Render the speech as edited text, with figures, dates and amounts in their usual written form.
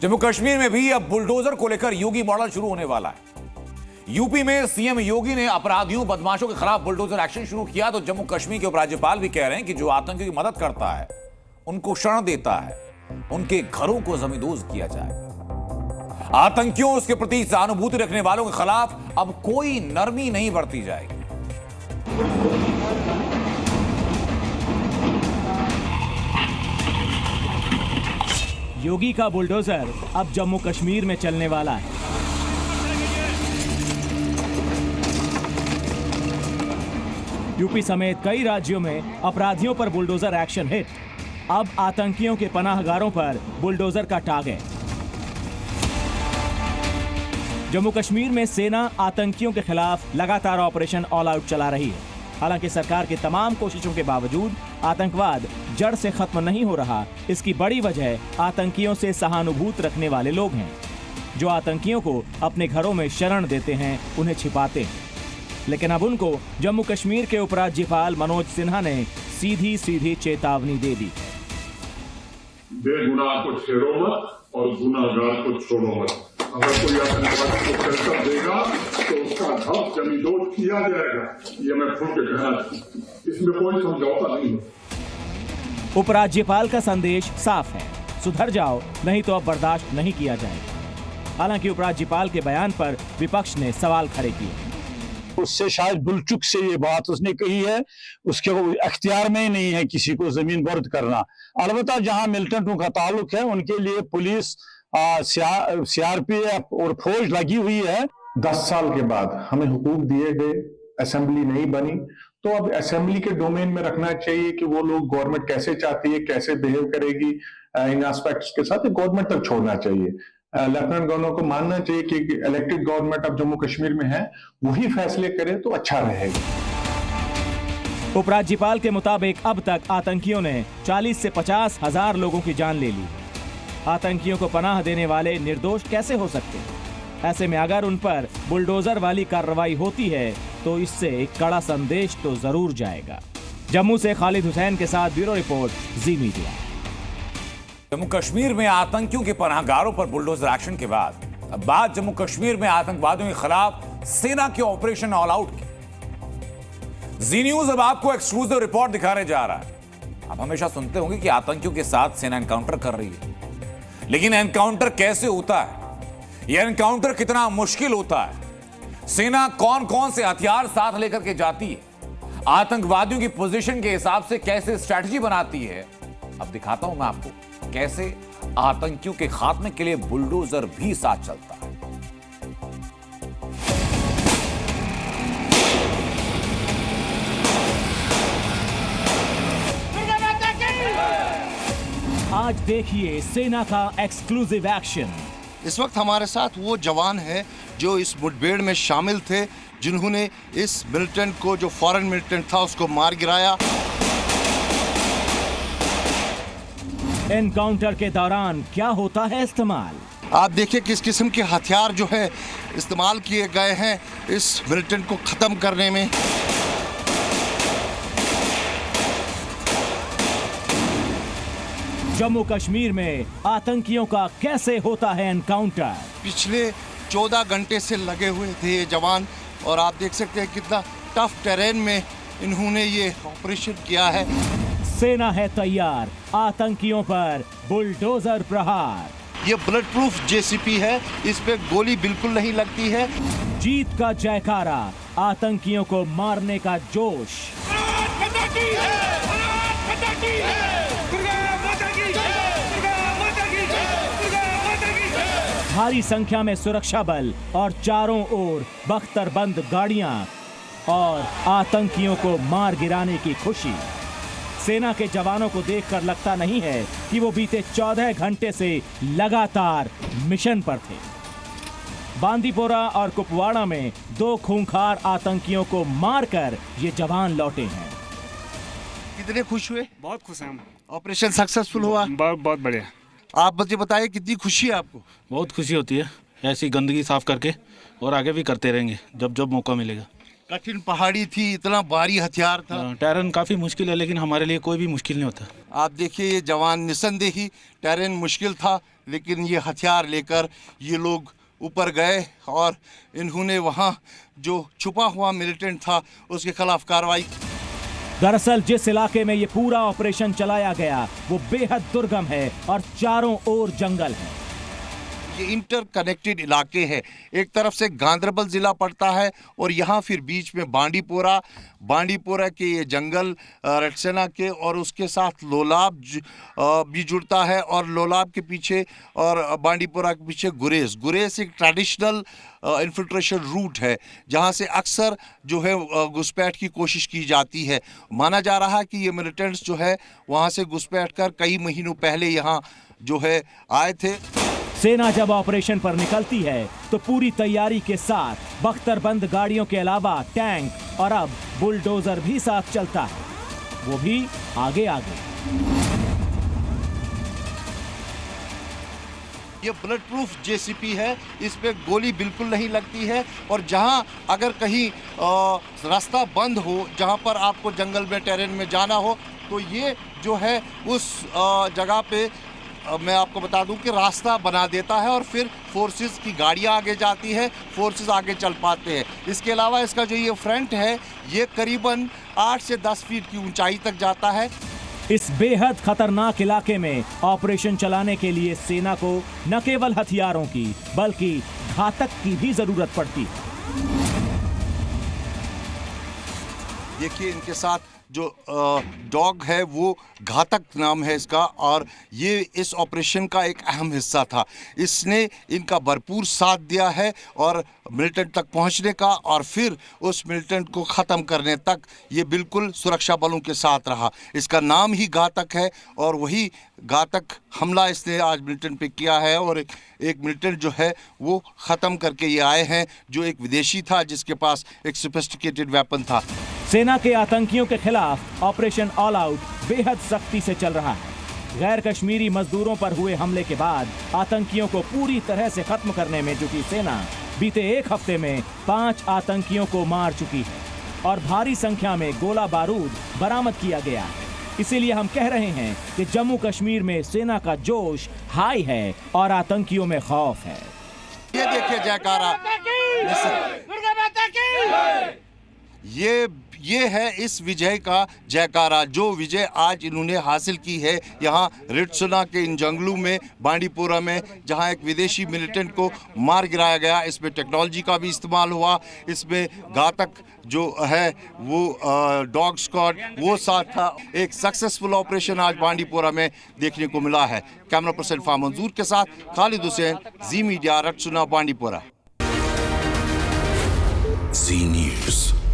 जम्मू कश्मीर में भी अब बुलडोजर को लेकर योगी मॉडल शुरू होने वाला है। यूपी में सीएम योगी ने अपराधियों बदमाशों के खिलाफ बुलडोजर एक्शन शुरू किया, तो जम्मू कश्मीर के उपराज्यपाल भी कह रहे हैं कि जो आतंकियों की मदद करता है, उनको शरण देता है, उनके घरों को जमींदोज किया जाएगा। आतंकियों उसके प्रति सहानुभूति रखने वालों के खिलाफ अब कोई नरमी नहीं बरती जाएगी। योगी का बुलडोजर अब जम्मू कश्मीर में चलने वाला है। यूपी समेत कई राज्यों में अपराधियों पर बुलडोजर एक्शन हिट। अब आतंकियों के पनाहगारों पर बुलडोजर का टारगेट। जम्मू कश्मीर में सेना आतंकियों के खिलाफ लगातार ऑपरेशन ऑल आउट चला रही है। हालांकि सरकार की तमाम कोशिशों के बावजूद आतंकवाद जड़ से खत्म नहीं हो रहा। इसकी बड़ी वजह आतंकियों से सहानुभूति रखने वाले लोग हैं, जो आतंकियों को अपने घरों में शरण देते हैं, उन्हें छिपाते हैं। लेकिन अब उनको जम्मू कश्मीर के उपराज्यपाल मनोज सिन्हा ने सीधी सीधी चेतावनी दे दी। बेगुनाह को छेड़ो मत और गुनाहगार को छोड़ो मत। अगर कोई आतंकवादी को पैसा देगा तो उसका घर जमींदोज किया जाएगा। ये मैं खुल के कहना चाहूँ, इसमें कोई समझौता नहीं है। उपराज्यपाल का संदेश साफ है, सुधर जाओ नहीं तो अब बर्दाश्त नहीं किया जाएगा। हालांकि उपराज्यपाल के बयान पर विपक्ष ने सवाल खड़े किए। उससे शायद भूल-चूक से ये बात उसने कही है, उसके अख्तियार में ही नहीं है किसी को जमीन बर्द करना। अलबत्ता जहां मिलिटेंटों का ताल्लुक है उनके लिए पुलिस, सीआरपीएफ और फौज लगी हुई है। 10 साल के बाद हमें हुकूक दिए गए, असेंबली नहीं बनी, तो अब असेंबली के डोमेन में रखना चाहिए कि वो लोग गवर्नमेंट कैसे चाहती है, कैसे बिहेव करेगी इन एस्पेक्ट्स के साथ गवर्नमेंट तक छोड़ना चाहिए। लेफ्टिनेंट गवर्नर को मानना चाहिए कि इलेक्टेड गवर्नमेंट अब जम्मू कश्मीर में है, वही फैसले करे तो अच्छा रहेगा। उपराज्यपाल के मुताबिक अब तक आतंकियों ने 40 से 50 हजार लोगों की जान ले ली। आतंकियों को पनाह देने वाले निर्दोष कैसे हो सकते हैं? ऐसे में अगर उन पर बुलडोजर वाली कार्रवाई होती है तो इससे एक कड़ा संदेश तो जरूर जाएगा। जम्मू से खालिद हुसैन के साथ ब्यूरो रिपोर्ट, जी मीडिया। जम्मू कश्मीर में आतंकियों के पनाहगारों पर बुलडोजर एक्शन के बाद अब बात जम्मू कश्मीर में आतंकवादियों के खिलाफ सेना के ऑपरेशन ऑल आउट की। जी न्यूज अब आपको एक्सक्लूसिव रिपोर्ट दिखाने जा रहा है। आप हमेशा सुनते होंगे कि आतंकियों के साथ सेना एनकाउंटर कर रही है, लेकिन एनकाउंटर कैसे होता है, यह एनकाउंटर कितना मुश्किल होता है, सेना कौन कौन से हथियार साथ लेकर के जाती है, आतंकवादियों की पोजीशन के हिसाब से कैसे स्ट्रैटेजी बनाती है, अब दिखाता हूं मैं आपको कैसे आतंकियों के खात्मे के लिए बुलडोजर भी साथ चलता है। आज देखिए सेना का एक्सक्लूसिव एक्शन। इस वक्त हमारे साथ वो जवान है जो इस मुठभेड़ में शामिल थे, जिन्होंने इस मिलिटेंट को, जो फॉरेन मिलिटेंट था, उसको मार गिराया। एनकाउंटर के दौरान क्या होता है इस्तेमाल? आप देखिए किस किस्म के हथियार जो है इस्तेमाल किए गए हैं इस मिलिटेंट को खत्म करने में। जम्मू कश्मीर में आतंकियों का कैसे होता है एनकाउंटर? पिछले 14 घंटे से लगे हुए थे ये जवान, और आप देख सकते हैं कितना टफ टेरेन में इन्होंने ये ऑपरेशन किया है। सेना है तैयार, आतंकियों पर बुलडोजर प्रहार। ये बुलेट प्रूफ जेसीपी है, इस पे गोली बिल्कुल नहीं लगती है। जीत का जयकारा, आतंकियों को मारने का जोश। भारी संख्या में सुरक्षा बल और चारों ओर बख्तरबंद गाड़ियां और आतंकियों को मार गिराने की खुशी। सेना के जवानों को देखकर लगता नहीं है कि वो बीते 14 घंटे से लगातार मिशन पर थे। बांदीपोरा और कुपवाड़ा में 2 खूंखार आतंकियों को मारकर ये जवान लौटे हैं। कितने खुश हुए? बहुत खुश हैं हम। ऑपरेशन सक्सेसफुल हुआ? बहुत बढ़िया। आप मुझे बताइए कितनी खुशी है आपको? बहुत खुशी होती है, ऐसी गंदगी साफ करके, और आगे भी करते रहेंगे जब जब मौका मिलेगा। कठिन पहाड़ी थी, इतना भारी हथियार था। टैरन काफ़ी मुश्किल है, लेकिन हमारे लिए कोई भी मुश्किल नहीं होता। आप देखिए ये जवान निसंदेही, टैरेन मुश्किल था लेकिन ये हथियार लेकर ये लोग ऊपर गए और इन्होंने वहाँ जो छुपा हुआ मिलिटेंट था उसके खिलाफ कार्रवाई। दरअसल जिस इलाके में ये पूरा ऑपरेशन चलाया गया वो बेहद दुर्गम है और चारों ओर जंगल है। ये इंटरकनेक्टेड इलाके हैं, एक तरफ से गांदरबल ज़िला पड़ता है और यहाँ फिर बीच में बांडीपोरा के ये जंगल रटसेना के, और उसके साथ लोलाब भी जुड़ता है, और लोलाब के पीछे और बांडीपोरा के पीछे गुरेज एक ट्रेडिशनल इन्फिल्ट्रेशन रूट है जहाँ से अक्सर जो है घुसपैठ की कोशिश की जाती है। माना जा रहा है कि ये मिलिटेंट्स जो है वहाँ से घुसपैठ कर कई महीनों पहले यहाँ जो है आए थे। सेना जब ऑपरेशन पर निकलती है तो पूरी तैयारी के साथ बख्तरबंद गाड़ियों के अलावा टैंक और अब बुलडोजर भी साथ चलता है, वो भी आगे आगे। ये बुलेट प्रूफ जेसीपी है, इस पे गोली बिल्कुल नहीं लगती है, और जहां अगर कहीं रास्ता बंद हो, जहां पर आपको जंगल में टेरेन में जाना हो, तो ये जो है उस जगह पे मैं आपको बता दूं कि रास्ता बना देता है और फिर फोर्सेस की गाड़ियां आगे जाती है, फोर्सेस आगे चल पाते हैं। इसके अलावा इसका जो ये फ्रंट है ये करीबन 8 से 10 फीट की ऊंचाई तक जाता है। इस बेहद खतरनाक इलाके में ऑपरेशन चलाने के लिए सेना को न केवल हथियारों की बल्कि घातक की भी जरूरत पड़ती है। देखिए इनके साथ जो डॉग है वो घातक नाम है इसका, और ये इस ऑपरेशन का एक अहम हिस्सा था। इसने इनका भरपूर साथ दिया है और मिलिटेंट तक पहुंचने का और फिर उस मिलिटेंट को ख़त्म करने तक ये बिल्कुल सुरक्षा बलों के साथ रहा। इसका नाम ही घातक है और वही घातक हमला इसने आज मिलिटेंट पे किया है, और एक मिलिटेंट जो है वो ख़त्म करके ये आए हैं जो एक विदेशी था जिसके पास एक सोफिस्टिकेटेड वेपन था। सेना के आतंकियों के खिलाफ ऑपरेशन ऑल आउट बेहद सख्ती से चल रहा है। गैर कश्मीरी मजदूरों पर हुए हमले के बाद आतंकियों को पूरी तरह से खत्म करने में जुटी सेना बीते एक हफ्ते में 5 आतंकियों को मार चुकी है और भारी संख्या में गोला बारूद बरामद किया गया है। इसीलिए हम कह रहे हैं कि जम्मू कश्मीर में सेना का जोश हाई है और आतंकियों में खौफ है। ये देखिए जयकारा, ये है इस विजय का जयकारा, जो विजय आज इन्होंने हासिल की है यहाँ रिटसुना के इन जंगलों में, बांडीपोरा में, जहाँ एक विदेशी मिलिटेंट को मार गिराया गया। इसमें टेक्नोलॉजी का भी इस्तेमाल हुआ, इसमें घातक जो है वो डॉग स्क्वाड वो साथ था। एक सक्सेसफुल ऑपरेशन आज बांडीपोरा में देखने को मिला है। कैमरा पर्सन फाम मंजूर के साथ खालिद हुसैन, जी मीडिया, रिटसुना, बांडीपोरा। जी न्यूज़।